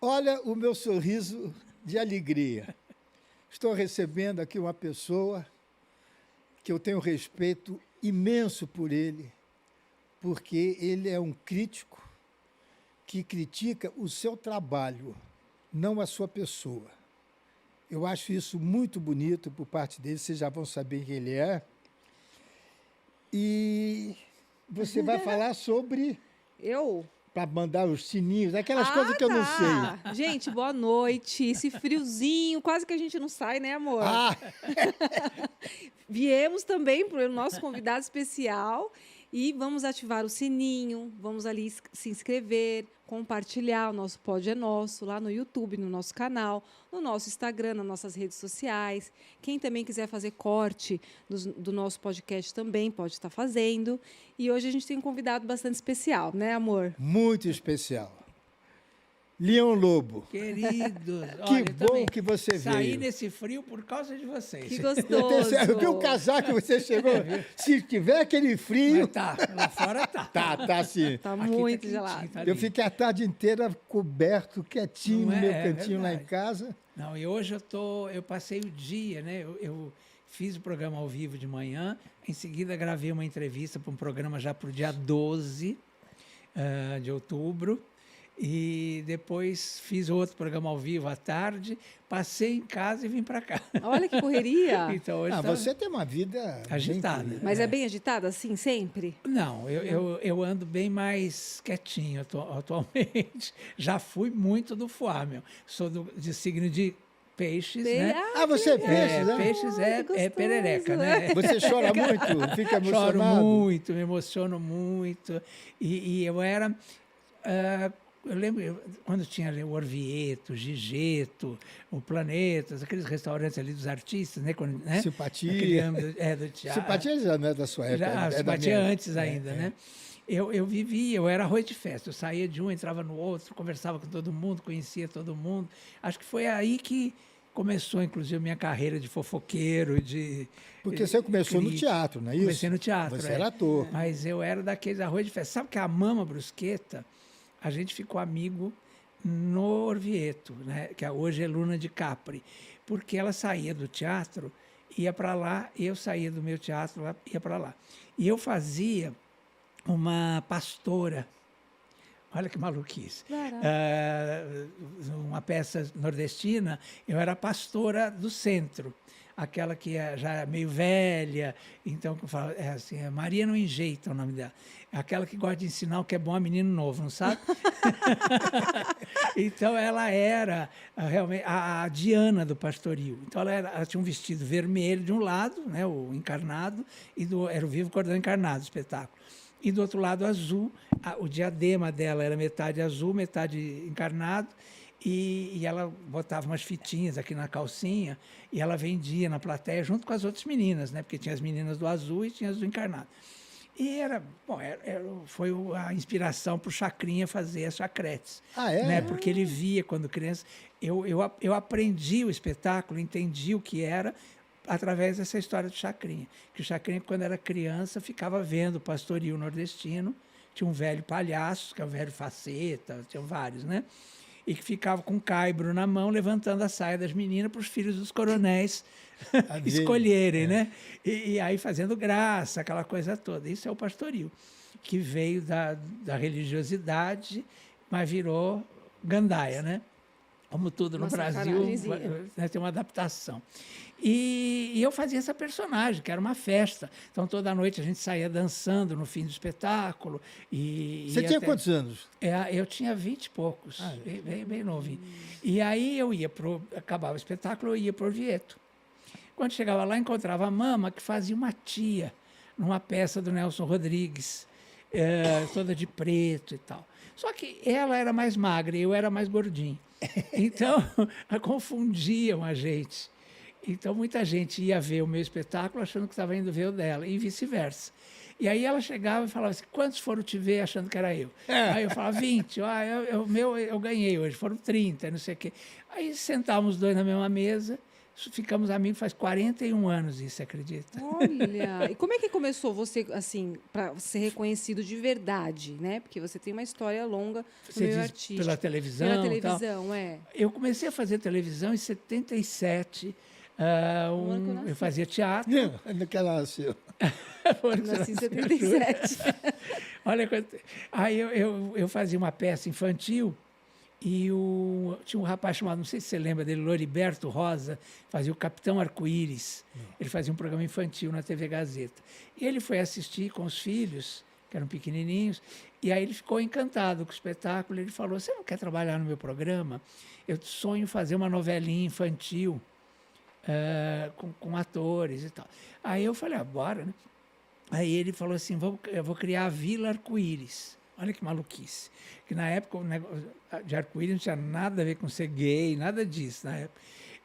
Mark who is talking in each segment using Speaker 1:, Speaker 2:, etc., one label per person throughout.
Speaker 1: Olha o meu sorriso de alegria. Estou recebendo aqui uma pessoa que eu tenho respeito imenso por ele, porque ele é um crítico que critica o seu trabalho, não a sua pessoa. Eu acho isso muito bonito por parte dele, vocês já vão saber quem ele é. E você vai falar sobre...
Speaker 2: Eu?
Speaker 1: Para mandar os sininhos, aquelas
Speaker 2: Ah,
Speaker 1: coisas que eu não
Speaker 2: tá.
Speaker 1: sei.
Speaker 2: Gente, boa noite. Esse friozinho, quase que a gente não sai, né, amor?
Speaker 1: Ah,
Speaker 2: Viemos também para o nosso convidado especial e vamos ativar o sininho, vamos ali se inscrever, compartilhar. O nosso pod é nosso, lá no YouTube, no nosso canal, no nosso Instagram, nas nossas redes sociais. Quem também quiser fazer corte do nosso podcast também pode estar fazendo. E hoje a gente tem um convidado bastante especial, né, amor?
Speaker 1: muito especial. Leão Lobo.
Speaker 3: Queridos,
Speaker 1: Que
Speaker 3: olha,
Speaker 1: bom
Speaker 3: também
Speaker 1: que você
Speaker 3: saí
Speaker 1: veio.
Speaker 3: nesse frio por causa de vocês.
Speaker 2: Que
Speaker 1: Eu
Speaker 2: gostoso.
Speaker 1: vi o casaco que você chegou. Se tiver aquele frio...
Speaker 3: Mas tá, lá fora tá.
Speaker 1: Tá sim.
Speaker 2: Tá
Speaker 3: Aqui
Speaker 2: muito
Speaker 3: quentinho,
Speaker 2: gelado.
Speaker 3: tá
Speaker 1: Eu
Speaker 3: lindo.
Speaker 1: fiquei a tarde inteira coberto, quietinho
Speaker 3: Não
Speaker 1: no meu
Speaker 3: é
Speaker 1: cantinho lá em
Speaker 3: verdade.
Speaker 1: casa.
Speaker 3: Não, e hoje eu passei o dia, né? Eu fiz o programa ao vivo de manhã, em seguida gravei uma entrevista para um programa já para o dia 12 de outubro. E depois fiz outro programa ao vivo à tarde, passei em casa e vim para cá.
Speaker 2: Olha que correria.
Speaker 3: Então hoje tá
Speaker 1: Você tem uma vida
Speaker 3: agitada.
Speaker 1: bem-
Speaker 2: Mas é bem agitada assim, sempre?
Speaker 3: Não, eu ando bem mais quietinho atualmente. Já fui muito do foie, meu. Sou de signo de peixes, né?
Speaker 1: Ah, você é peixe, né?
Speaker 3: Peixes
Speaker 2: Ai, que
Speaker 3: é perereca, né?
Speaker 1: Você chora muito? Fica
Speaker 3: Choro
Speaker 1: emocionado?
Speaker 3: muito, me emociono muito. E eu era... eu lembro quando tinha ali o Orvieto, o Gigeto, o Planetas, aqueles restaurantes ali dos artistas, né? Quando, né?
Speaker 1: Simpatia.
Speaker 3: Naquele âmbito, do teatro.
Speaker 1: Simpatia já não é da sua época.
Speaker 3: Já,
Speaker 1: é da
Speaker 3: simpatia
Speaker 1: minha.
Speaker 3: antes ainda, né? Eu vivia, eu era arroz de festa. Eu saía de um, entrava no outro, conversava com todo mundo, conhecia todo mundo. Acho que foi aí que começou, inclusive, a minha carreira de fofoqueiro,
Speaker 1: Porque você começou no
Speaker 3: crítico.
Speaker 1: teatro, não é isso?
Speaker 3: Comecei no teatro.
Speaker 1: Você era ator.
Speaker 3: Mas eu era daqueles arroz de festa. Sabe que a Mama Brusqueta, a gente ficou amigo no Orvieto, né? Que hoje é Luna de Capri, porque ela saía do teatro, ia para lá, eu saía do meu teatro, ia para lá. E eu fazia uma pastora. Olha que maluquice. Uma peça nordestina, eu era a pastora do centro, aquela que já é meio velha, então que eu falo, assim, Maria não enjeita o nome dela. É aquela que gosta de ensinar o que é bom a menino novo, não sabe? Então ela era realmente a Diana do pastoril. Então ela tinha um vestido vermelho de um lado, né, o encarnado, e era o Vivo Cordão Encarnado, o espetáculo. E do outro lado azul, o diadema dela era metade azul, metade encarnado, e ela botava umas fitinhas aqui na calcinha, e ela vendia na plateia junto com as outras meninas, né? Porque tinha as meninas do azul e tinha as do encarnado. E foi a inspiração para o Chacrinha fazer as chacretes.
Speaker 1: Ah, é?
Speaker 3: Né? Porque ele via quando criança. Eu aprendi o espetáculo, entendi o que era, através dessa história do Chacrinha. Que o Chacrinha, quando era criança, ficava vendo o pastoril nordestino, tinha um velho palhaço, que é o velho faceta, tinha vários, né? E que ficava com um caibro na mão, levantando a saia das meninas para os filhos dos coronéis escolherem, né? E aí fazendo graça, aquela coisa toda. Isso é o pastoril, que veio da religiosidade, mas virou gandaia, né? Como tudo no
Speaker 2: Uma
Speaker 3: Brasil,
Speaker 2: sacanagemzinha.
Speaker 3: né, tem uma adaptação. E eu fazia essa personagem, que era uma festa. Então, toda noite a gente saía dançando no fim do espetáculo.
Speaker 1: Você tinha quantos anos?
Speaker 3: Eu tinha 20 e poucos, bem novinho. E aí acabava o espetáculo, eu ia para o Orvieto. Quando chegava lá, encontrava a Mama, que fazia uma tia, numa peça do Nelson Rodrigues, toda de preto e tal. Só que ela era mais magra e eu era mais gordinho. Então, confundiam a gente. Então, muita gente ia ver o meu espetáculo achando que estava indo ver o dela, e vice-versa. E aí ela chegava e falava assim, quantos foram te ver achando que era eu? Aí eu falava, 20. Eu ganhei hoje, foram 30, não sei o quê. Aí sentávamos os dois na mesma mesa, ficamos amigos faz 41 anos, isso, você acredita?
Speaker 2: Olha, e como é que começou você, assim, para ser reconhecido de verdade, né? Porque você tem uma história longa no
Speaker 3: Você
Speaker 2: meio
Speaker 3: diz
Speaker 2: artístico.
Speaker 3: pela televisão
Speaker 2: Pela
Speaker 3: e tal.
Speaker 2: televisão, é.
Speaker 3: Eu comecei a fazer televisão em 77.
Speaker 2: No ano que eu nasci.
Speaker 3: Eu fazia teatro.
Speaker 1: Não, que ela nasceu.
Speaker 3: Foi
Speaker 2: Eu nasci em 77.
Speaker 3: Olha, aí eu fazia uma peça infantil e tinha um rapaz chamado, não sei se você lembra dele, Loriberto Rosa, fazia o Capitão Arco-Íris. Ele fazia um programa infantil na TV Gazeta. E ele foi assistir com os filhos, que eram pequenininhos, e aí ele ficou encantado com o espetáculo. Ele falou, você não quer trabalhar no meu programa? Eu sonho fazer uma novelinha infantil com atores e tal. Aí eu falei, bora, né? Aí ele falou assim, eu vou criar a Vila Arco-Íris. Olha que maluquice. Que na época o negócio de arco-íris não tinha nada a ver com ser gay, nada disso na época.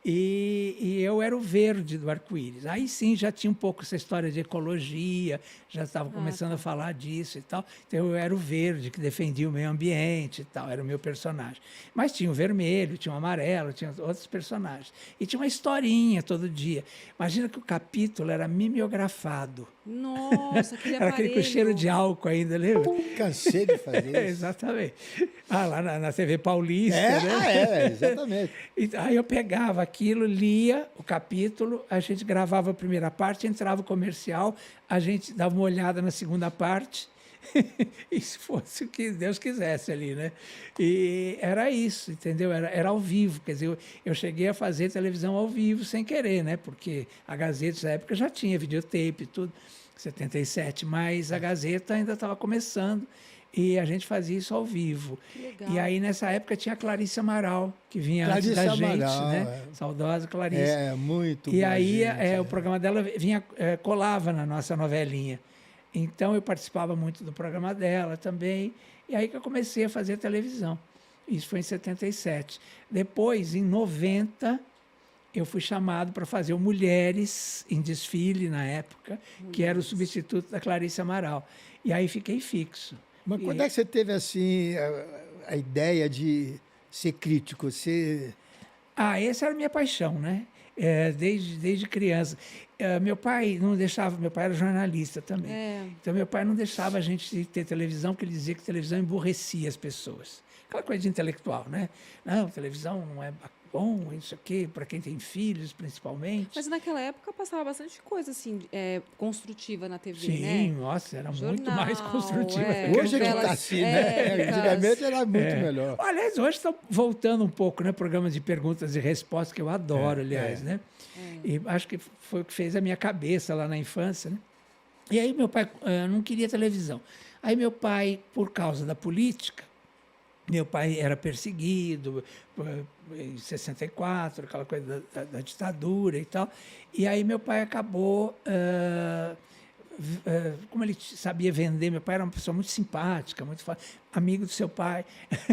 Speaker 3: E eu era o verde do arco-íris. Aí sim já tinha um pouco essa história de ecologia, já estava começando a falar disso e tal. Então eu era o verde que defendia o meio ambiente e tal, era o meu personagem. Mas tinha o vermelho, tinha o amarelo, tinha outros personagens. E tinha uma historinha todo dia. Imagina que o capítulo era mimeografado.
Speaker 2: Nossa, aquele
Speaker 3: Era aquele com
Speaker 2: aparelho.
Speaker 3: cheiro de álcool ainda, lembra?
Speaker 1: Cansei de fazer isso.
Speaker 3: Exatamente. Lá na TV Paulista, né?
Speaker 1: Exatamente.
Speaker 3: E aí eu pegava aquilo, lia o capítulo, a gente gravava a primeira parte, entrava o comercial, a gente dava uma olhada na segunda parte, e se fosse o que Deus quisesse ali, né? E era isso, entendeu? Era ao vivo, quer dizer, eu cheguei a fazer televisão ao vivo sem querer, né? Porque a Gazeta, nessa época, já tinha videotape e tudo, 77, mas a Gazeta ainda estava começando, e a gente fazia isso ao vivo.
Speaker 2: Legal.
Speaker 3: E aí, nessa época, tinha a Clarice Amaral, que vinha
Speaker 1: Clarice
Speaker 3: antes da
Speaker 1: Amaral,
Speaker 3: gente, né? Saudosa Clarice.
Speaker 1: Muito
Speaker 3: E
Speaker 1: boa
Speaker 3: aí,
Speaker 1: gente,
Speaker 3: o programa dela colava na nossa novelinha. Então, eu participava muito do programa dela também. E aí que eu comecei a fazer televisão. Isso foi em 77. Depois, em 90, eu fui chamado para fazer o Mulheres em Desfile, na época, que era o substituto da Clarice Amaral. E aí fiquei fixo.
Speaker 1: Mas quando é que você teve assim a ideia de ser crítico?
Speaker 3: Essa era a minha paixão, né? Desde criança. Meu pai não deixava, meu pai era jornalista também. Então, meu pai não deixava a gente ter televisão, porque ele dizia que televisão emburrecia as pessoas. Aquela coisa de intelectual, né? Não, televisão não é bom, isso aqui, para quem tem filhos, principalmente.
Speaker 2: Mas naquela época passava bastante coisa assim, construtiva na TV,
Speaker 3: Sim,
Speaker 2: né?
Speaker 3: nossa, era
Speaker 2: Jornal,
Speaker 3: muito mais construtiva.
Speaker 1: Hoje é que está assim, né? Antigamente era muito melhor.
Speaker 3: Aliás, hoje está voltando um pouco, né? Programas de perguntas e respostas, que eu adoro, aliás, né? E acho que foi o que fez a minha cabeça lá na infância, né? E aí meu pai não queria televisão. Aí meu pai, por causa da política, meu pai era perseguido em 64, aquela coisa da ditadura e tal. E aí meu pai acabou, como ele sabia vender, meu pai era uma pessoa muito simpática, muito amigo do seu pai.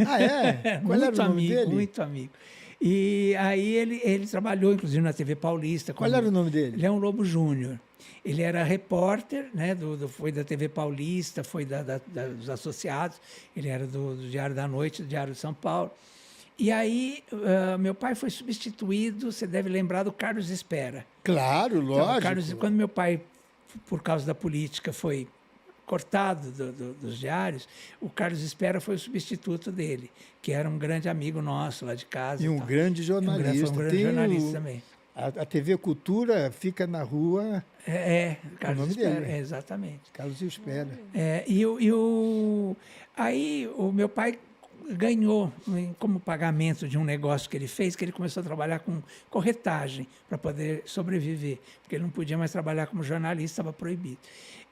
Speaker 1: Ah, é? Qual era o nome dele?
Speaker 3: Muito amigo. E aí ele trabalhou, inclusive, na TV Paulista.
Speaker 1: Qual era o nome dele?
Speaker 3: Leão Lobo Júnior. Ele era repórter, né, foi da TV Paulista, foi dos associados, ele era do Diário da Noite, do Diário de São Paulo. E aí, meu pai foi substituído, você deve lembrar, do Carlos Espera.
Speaker 1: Claro, lógico.
Speaker 3: Então, quando meu pai, por causa da política, foi cortado dos diários, o Carlos Espera foi o substituto dele, que era um grande amigo nosso lá de casa.
Speaker 1: E um grande jornalista.
Speaker 3: Foi um grande jornalista também.
Speaker 1: A TV Cultura fica na rua...
Speaker 3: Carlos
Speaker 1: o nome
Speaker 3: Espera,
Speaker 1: dele.
Speaker 3: Exatamente.
Speaker 1: Carlos Espera.
Speaker 3: Aí o meu pai ganhou, como pagamento de um negócio que ele fez, que ele começou a trabalhar com corretagem para poder sobreviver, porque ele não podia mais trabalhar como jornalista, estava proibido.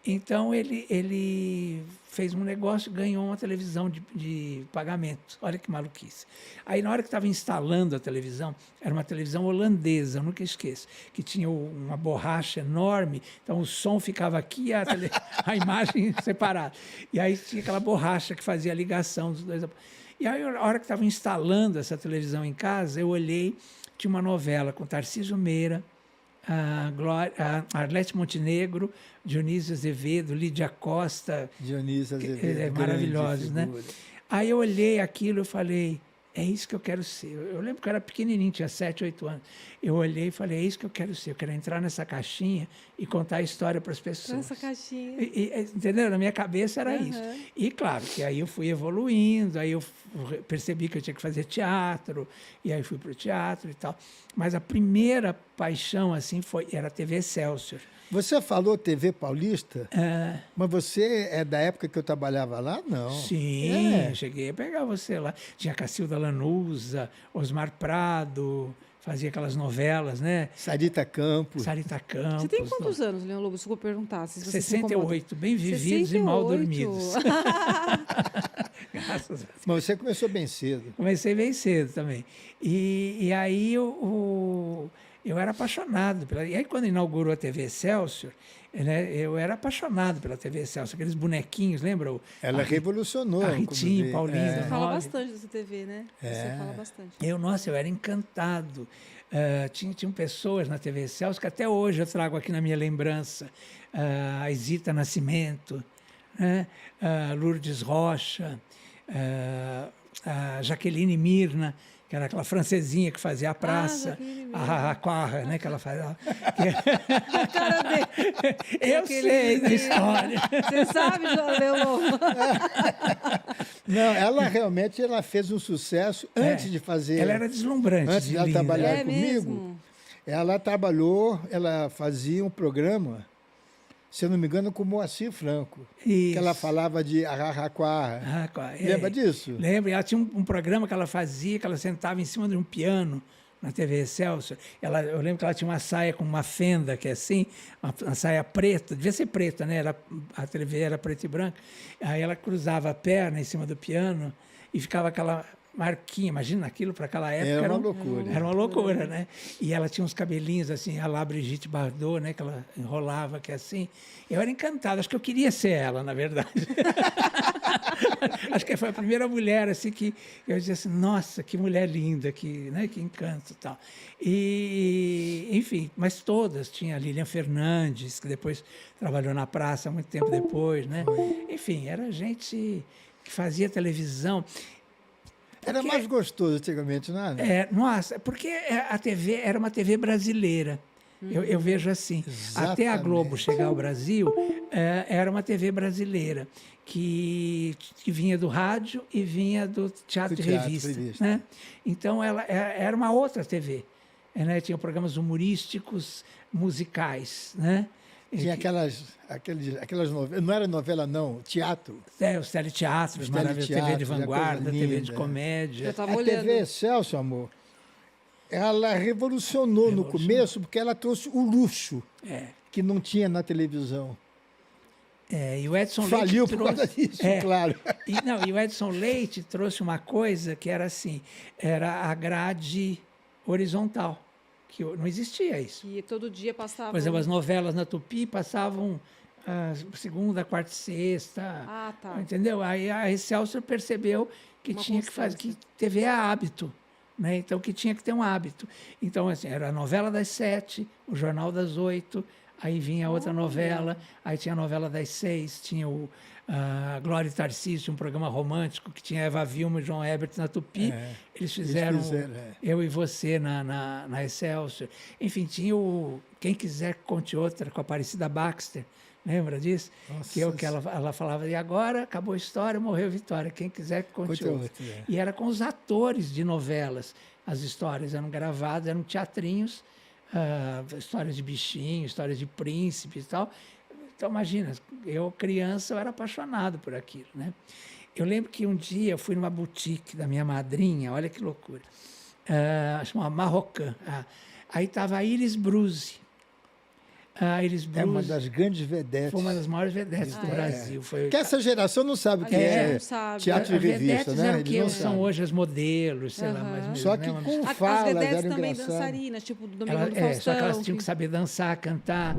Speaker 3: Então, ele fez um negócio e ganhou uma televisão de pagamento. Olha que maluquice. Aí, na hora que estava instalando a televisão, era uma televisão holandesa, eu nunca esqueço, que tinha uma borracha enorme, então o som ficava aqui e a imagem separada. E aí tinha aquela borracha que fazia a ligação dos dois. E aí, na hora que estava instalando essa televisão em casa, eu olhei, tinha uma novela com Tarcísio Meira, a Arlete Montenegro, Dionísio Azevedo, Lídia Costa.
Speaker 1: Dionísio Azevedo.
Speaker 3: Maravilhosos, né? Aí eu olhei aquilo e falei, é isso que eu quero ser. Eu lembro que eu era pequenininho, tinha 7, 8 anos. Eu olhei e falei, é isso que eu quero ser. Eu quero entrar nessa caixinha e contar a história para as pessoas.
Speaker 2: Nessa caixinha.
Speaker 3: Entendeu? Na minha cabeça era
Speaker 2: Aham.
Speaker 3: isso. E claro, que aí eu fui evoluindo, aí eu percebi que eu tinha que fazer teatro, e aí fui para o teatro e tal. Mas a primeira paixão assim era a TV Excelsior.
Speaker 1: Você falou TV Paulista,
Speaker 3: Ah,
Speaker 1: mas você é da época que eu trabalhava lá? Não.
Speaker 3: sim,
Speaker 1: É.
Speaker 3: cheguei a pegar você lá. Tinha Cacilda Lanusa, Osmar Prado, fazia aquelas novelas, né?
Speaker 1: Sarita Campos.
Speaker 3: Sarita Campos.
Speaker 2: Você tem quantos anos, Leão Lobo? Desculpa perguntar. Se você se incomoda.
Speaker 3: 68, bem vividos e mal
Speaker 2: 68.
Speaker 3: dormidos. Graças a Deus.
Speaker 1: Mas você começou bem cedo.
Speaker 3: Comecei bem cedo também. E aí eu era apaixonado. E aí, quando inaugurou a TV Excelsior, né, eu era apaixonado pela TV Excelsior. Aqueles bonequinhos, lembra?
Speaker 1: Ela revolucionou.
Speaker 3: a Ritinho,
Speaker 1: como
Speaker 3: Paulinho,
Speaker 1: vê.
Speaker 2: Você
Speaker 3: É.
Speaker 2: fala
Speaker 3: 9.
Speaker 2: bastante dessa TV, né? Você fala bastante.
Speaker 3: Nossa, eu era encantado. Tinham pessoas na TV Excelsior que até hoje eu trago aqui na minha lembrança. A Isita Nascimento, né? A Lourdes Rocha, a Jaqueline Mirna, que era aquela francesinha que fazia a praça,
Speaker 2: Jaqueline Mirna.
Speaker 3: a Raquarra, né, que ela fazia.
Speaker 2: A cara dele.
Speaker 3: Eu sei da história.
Speaker 2: Você sabe, Leão Lobo?
Speaker 1: Não, ela realmente fez um sucesso antes de fazer.
Speaker 3: Ela era deslumbrante.
Speaker 1: Antes de ela
Speaker 3: linda.
Speaker 1: trabalhar
Speaker 2: É
Speaker 1: comigo,
Speaker 2: mesmo?
Speaker 1: ela trabalhou, ela fazia um programa, se eu não me engano, com o Moacir Franco. Que ela
Speaker 3: Isso.
Speaker 1: falava de Araraquara. Lembra disso?
Speaker 3: Lembro. Ela tinha um programa que ela fazia, que ela sentava em cima de um piano na TV Excelsior. Eu lembro que ela tinha uma saia com uma fenda, que é assim, uma saia preta, devia ser preta, né? A TV era preta e branca. Aí ela cruzava a perna em cima do piano e ficava aquela marquinha. Imagina aquilo para aquela época.
Speaker 1: Era uma loucura.
Speaker 3: Era uma loucura, né? E ela tinha uns cabelinhos assim, a lá Brigitte Bardot, né? Que ela enrolava, que é assim. Eu era encantado, acho que eu queria ser ela, na verdade. Acho que foi a primeira mulher assim que eu dizia assim, nossa, que mulher linda, né, que encanto e tal. E, enfim, mas todas. Tinha a Lilian Fernandes, que depois trabalhou na praça muito tempo depois, né? Enfim, era gente que fazia televisão.
Speaker 1: Era mais gostoso antigamente, não era?
Speaker 3: Nossa, porque a TV era uma TV brasileira. Eu vejo assim. Até a Globo
Speaker 1: Exatamente.
Speaker 3: chegar ao Brasil, era uma TV brasileira que vinha do rádio e vinha do teatro
Speaker 1: Do
Speaker 3: e
Speaker 1: teatro,
Speaker 3: revista.
Speaker 1: revista.
Speaker 3: Né? Então, ela era uma outra TV. Né? Tinha programas humorísticos, musicais. Né?
Speaker 1: Tinha aquelas novelas. Não era novela, não, teatro.
Speaker 3: Os teleteatros,
Speaker 1: Os
Speaker 3: maravilhosos, TV de
Speaker 1: teleteatros, a
Speaker 3: vanguarda,
Speaker 1: coisa
Speaker 3: TV de
Speaker 1: linda.
Speaker 3: comédia.
Speaker 2: Eu tava
Speaker 1: A
Speaker 2: olhando.
Speaker 1: TV Excelsior, amor, ela revolucionou no começo porque ela trouxe o luxo que não tinha na televisão.
Speaker 3: E o Edson
Speaker 1: Faliu
Speaker 3: Leite
Speaker 1: por causa disso, claro.
Speaker 3: E o Edson Leite trouxe uma coisa que era assim, era a grade horizontal, que não existia isso.
Speaker 2: Que todo dia passava.
Speaker 3: Por exemplo, as novelas na Tupi passavam segunda, quarta e sexta.
Speaker 2: Ah, tá.
Speaker 3: Entendeu? Aí a Excelsior percebeu que
Speaker 2: Uma
Speaker 3: tinha que fazer,
Speaker 2: constância.
Speaker 3: que TV é hábito. Né? Então, que tinha que ter um hábito. Então, assim, era a novela das 7, o jornal das 8, aí vinha outra novela, aí tinha a novela das 6, tinha a Glória e Tarcísio, um programa romântico que tinha Eva Vilma e João Herbert na Tupi. Eles fizeram Eu e Você na Excelsior. Enfim, tinha o Quem Quiser Que Conte Outra, com a Aparecida Baxter. Lembra disso?
Speaker 1: Nossa.
Speaker 3: Que ela falava, e agora acabou a história, morreu Vitória. Quem quiser que conte outra. E era com os atores de novelas. As histórias eram gravadas, eram teatrinhos, histórias de bichinho, histórias de príncipes e tal. Então, imagina, eu, criança, eu era apaixonado por aquilo, né? Eu lembro que um dia eu fui numa boutique da minha madrinha, olha que loucura, chamava Marrocan. Aí estava a Iris Bruzi. Iris Bruzi
Speaker 1: É uma das grandes vedetes.
Speaker 3: foi uma das maiores vedetes do Brasil. Foi,
Speaker 1: Que essa geração não sabe o que
Speaker 2: É,
Speaker 1: é
Speaker 2: não sabe.
Speaker 1: teatro e
Speaker 3: as
Speaker 1: revista,
Speaker 3: vedetes
Speaker 1: né?
Speaker 3: eram
Speaker 1: Eles
Speaker 3: que
Speaker 1: não
Speaker 3: são
Speaker 1: sabem.
Speaker 3: hoje as modelos, sei lá, mais ou menos.
Speaker 1: Só que
Speaker 3: né?
Speaker 1: com
Speaker 2: As
Speaker 1: falas
Speaker 2: vedetes
Speaker 1: eram
Speaker 2: também
Speaker 1: engraçadas.
Speaker 2: dançarinas, tipo do Domingo do
Speaker 3: Só que elas
Speaker 2: Faustão.
Speaker 3: tinham que saber dançar, cantar.